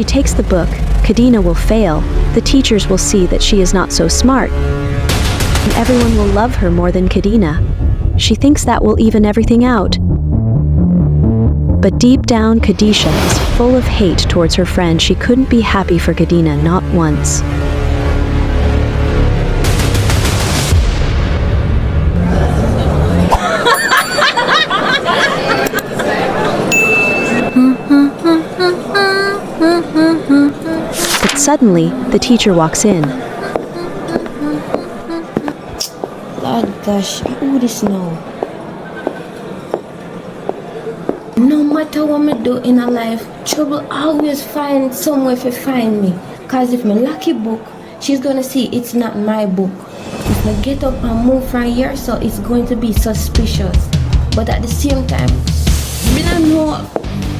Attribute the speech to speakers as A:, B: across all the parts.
A: she takes the book, Kadena will fail, the teachers will see that she is not so smart, and everyone will love her more than Kadena. She thinks that will even everything out. But deep down, Kadesha is full of hate towards her friend. She couldn't be happy for Kadena, not once. But suddenly, the teacher walks in.
B: Lord gosh, who this now? No matter what me do in a life, trouble always find some way to find me. Cause if me lucky book, she's gonna see it's not my book. If I get up and move from here, so it's going to be suspicious. But at the same time, me don't know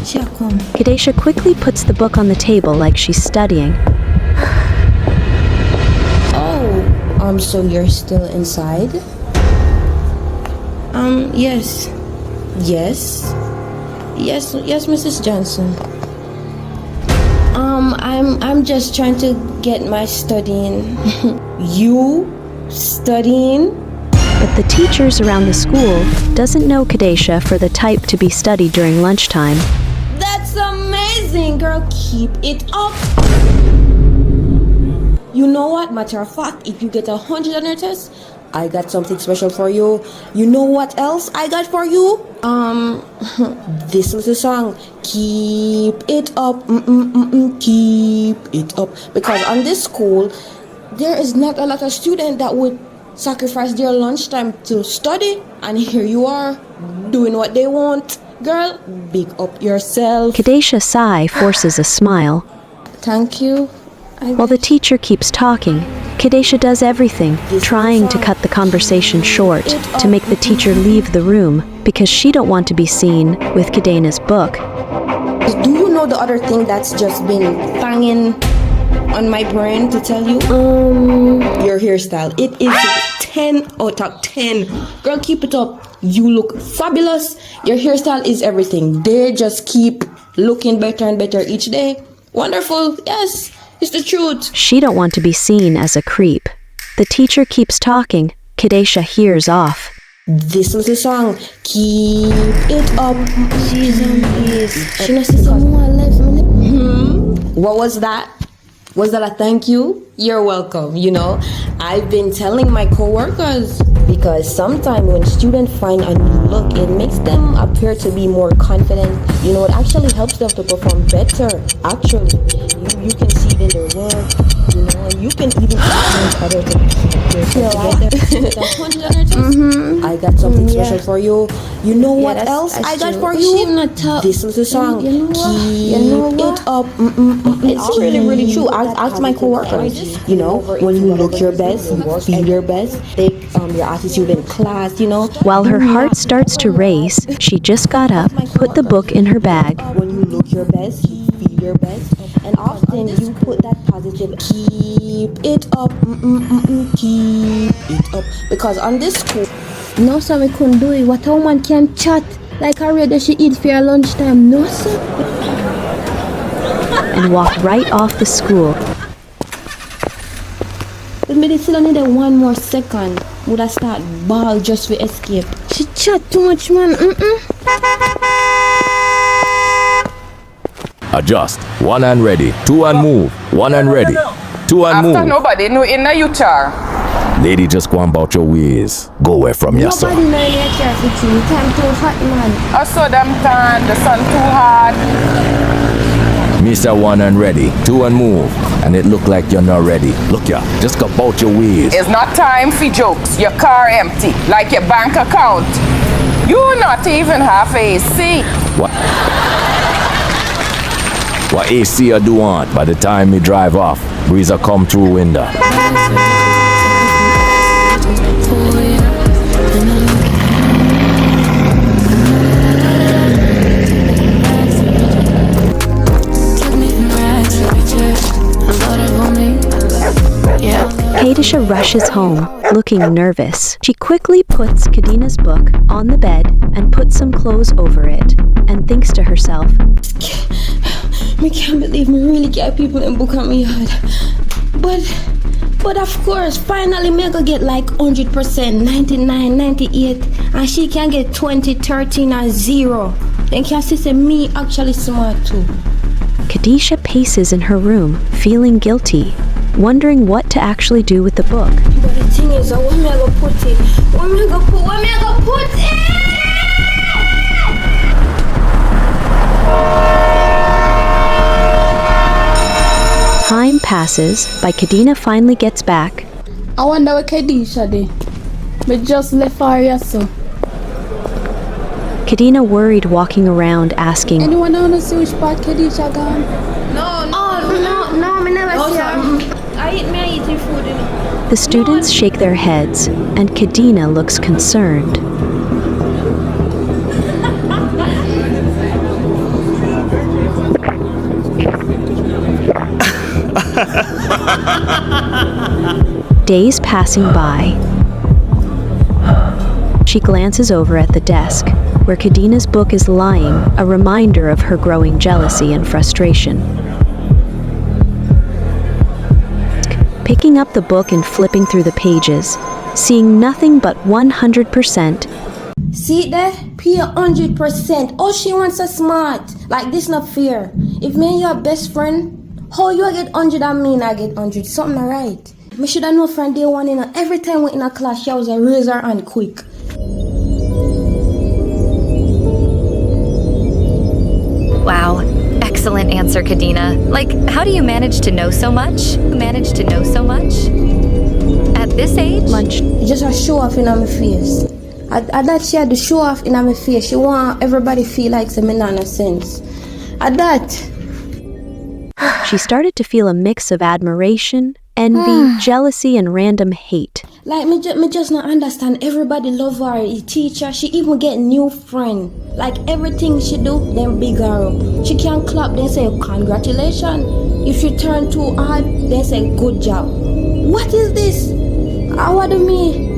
B: she'll come.
A: Kadesha quickly puts the book on the table like she's studying.
B: Oh, so you're still inside? Yes. Yes, Mrs. Johnson. I'm just trying to get my studying. You studying?
A: But the teachers around the school doesn't know Kadesha for the type to be studied during lunchtime.
B: That's amazing, girl. Keep it up. You know what? Matter of fact, if you get 100 on your test, I got something special for you. You know what else I got for you? This little song. Keep it up. Keep it up. Because on this school, there is not a lot of students that would sacrifice their lunchtime to study. And here you are, doing what they want. Girl, big up yourself.
A: Kadesha sigh forces a smile.
B: Thank you.
A: While the teacher keeps talking, Kadesha does everything, trying to cut the conversation short, to make the teacher leave the room, because she don't want to be seen with Kadena's book.
B: Do you know the other thing that's just been banging on my brain to tell you? Your hairstyle. It is 10 out of 10. Girl, keep it up. You look fabulous. Your hairstyle is everything. They just keep looking better and better each day. Wonderful. Yes. It's the truth.
A: She don't want to be seen as a creep. The teacher keeps talking. Kadesha hears off.
B: This little song. Keep it up. She knows someone lives. What was that? Was that a thank you? You're welcome. You know, I've been telling my coworkers, because sometimes when students find a new look, it makes them appear to be more confident. You know, it actually helps them to perform better. Actually, you can see it in their work, you know, and you can even encourage others to feel together. I got something special for you. You know what else I got for you? This little song. Keep it up. It's really, really true. Ask my coworkers. You know, when you look your best, feel your best, take your attitude in class, you know.
A: While her heart starts to race, she just got up, put the book in her bag.
B: When you look your best, feel your best, and often you put that positive, keep it up, keep it up. Because on this school, no sir, we couldn't do it. What a woman can chat like a radio she eat for her lunchtime, no sir.
A: And walk right off the school.
B: But me still need one more second. Would I start ball just to escape? She chat too much, man.
C: Adjust. 1 and ready. 2 and move. 1 and ready. 2 and move.
D: After nobody know in the U-Char.
C: Lady, just go about your ways. Go away from your son.
B: Nobody know your care for you. Time too hot, man.
D: I saw them tan, the sun too hard.
C: Mr. 1 and ready. 2 and move. And it look like you're not ready. Look ya, just go about your ways.
D: It's not time for jokes. Your car empty, like your bank account. You not even have AC.
C: What AC I do want? By the time me drive off, breeze a come through window.
A: Kadisha rushes home, looking nervous. She quickly puts Kadina's book on the bed and puts some clothes over it, and thinks to herself,
B: I can't believe me really get people in book on me yard. But of course, finally me go get like 100%, 99, 98, and she can get 20, 13, and 0. Then can she say me actually smart too?
A: Kadisha paces in her room, feeling guilty, wondering what to actually do with the book.
B: But the thing is, where me I go put it? Where me I go put it?
A: Time passes, by Kadina finally gets back.
E: I wonder where Kadisha did. Me just left her here, so.
A: Kadina worried, walking around asking,
E: Anyone wanna see which part Kadisha gone?
B: No, me never see her. I eat your food, you know.
A: The students shake their heads, and Kadina looks concerned. Days passing by. She glances over at the desk, where Kadina's book is lying, a reminder of her growing jealousy and frustration. Picking up the book and flipping through the pages, seeing nothing but 100%.
B: See there? Pay 100%. Oh, she wants a smart. Like this not fair. If me and your best friend, how you get 100 and me I get 100? Something not right. Me should have no friend day one in a, every time we in a class she was a razor and quick.
F: Wow, excellent answer, Kadina. Like, how do you manage to know so much? At this age?
A: Lunch.
B: Just a show off in my face. I that she had to show off in my face. She want everybody feel like some no sense. At that.
A: She started to feel a mix of admiration, envy, jealousy, and random hate.
B: Like me just not understand. Everybody love her. The teacher, she even get new friend. Like everything she do, then big her up. She can clap, then say congratulations. If she turn too hard, then say good job. What is this? What do me?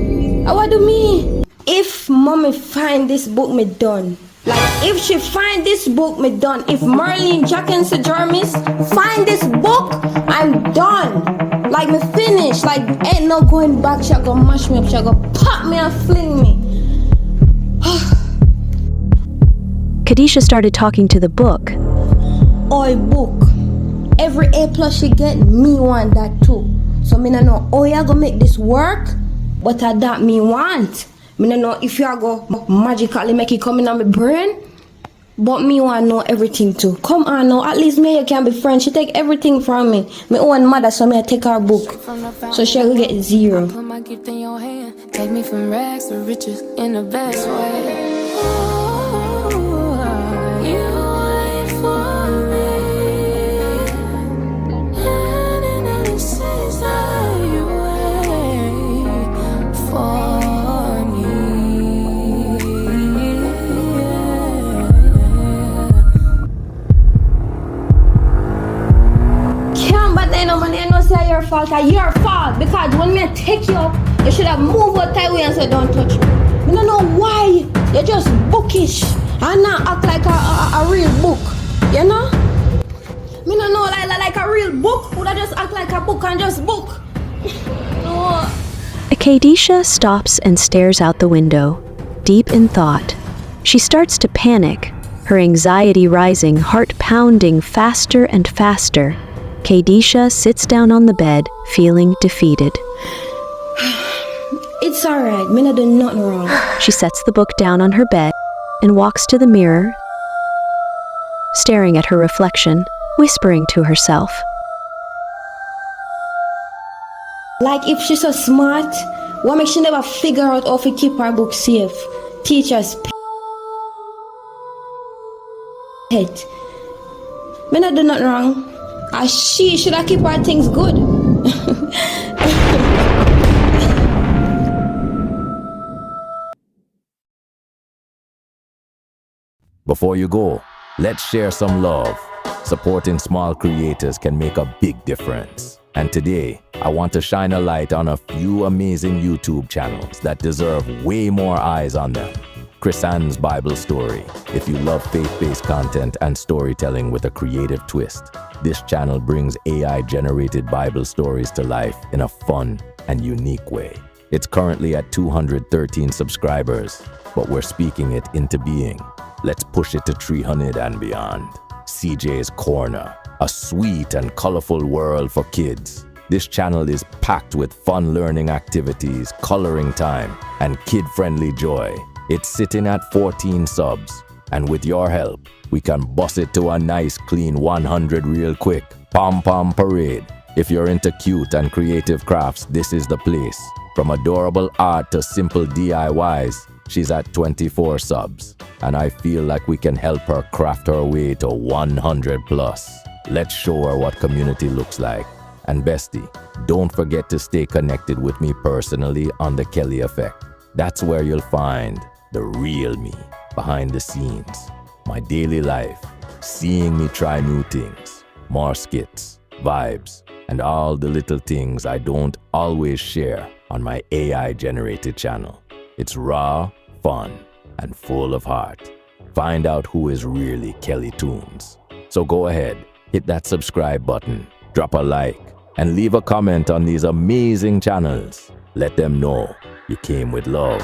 B: If mommy find this book, me done. Like if she find this book, me done. If Marlene, Jack and Sir Jeremy's find this book, I'm done. Like me finish. Like ain't no going back. She gonna mash me up. She gonna pop me and fling me.
A: Kadisha started talking to the book.
B: Oi book. Every A+ she get, me want that too. So me no know how you gonna make this work, but that me want. Me no know if you go magically make it come in on my brain, but me want know everything too. Come on now, at least me you can be friends. She take everything from me. Me own mother, so me I take her book. So she will get 0.
G: Put my gift in your hand. Take me from rags to riches in the best way. You wait for me. And in the sense that you wait for me.
B: Can't but then no man, I know say your fault. It's your fault because when me take you up, you should have moved out that way and said don't touch me. I don't know why you're just bookish and not act like a real book, you know? Me don't know like a real book would I just act like a book and just book. No.
A: Kadisha stops and stares out the window, deep in thought. She starts to panic, her anxiety rising, heart pounding faster and faster. Kadisha sits down on the bed, feeling defeated.
B: It's alright, me not do nothing wrong.
A: She sets the book down on her bed and walks to the mirror, staring at her reflection, whispering to herself.
B: Like if she's so smart, why make she never figure out how to keep her book safe? Teachers pet. Me not do nothing wrong. She should have keep her things good.
C: Before you go, let's share some love. Supporting small creators can make a big difference. And today, I want to shine a light on a few amazing YouTube channels that deserve way more eyes on them. Chris Ann's Bible Story. If you love faith-based content and storytelling with a creative twist, this channel brings AI-generated Bible stories to life in a fun and unique way. It's currently at 213 subscribers, but we're speaking it into being. Let's push it to 300 and beyond. CJ's Corner, a sweet and colorful world for kids. This channel is packed with fun learning activities, coloring time, and kid-friendly joy. It's sitting at 14 subs, and with your help, we can bust it to a nice clean 100 real quick. Pom Pom Parade. If you're into cute and creative crafts, this is the place. From adorable art to simple DIYs, she's at 24 subs, and I feel like we can help her craft her way to 100 plus. Let's show her what community looks like. And Bestie, don't forget to stay connected with me personally on The Kelly Effect. That's where you'll find the real me, behind the scenes, my daily life, seeing me try new things, more skits, vibes, and all the little things I don't always share on my AI-generated channel. It's raw, fun, and full of heart. Find out who is really Kelly Tunes. So go ahead, hit that subscribe button, drop a like, and leave a comment on these amazing channels. Let them know you came with love.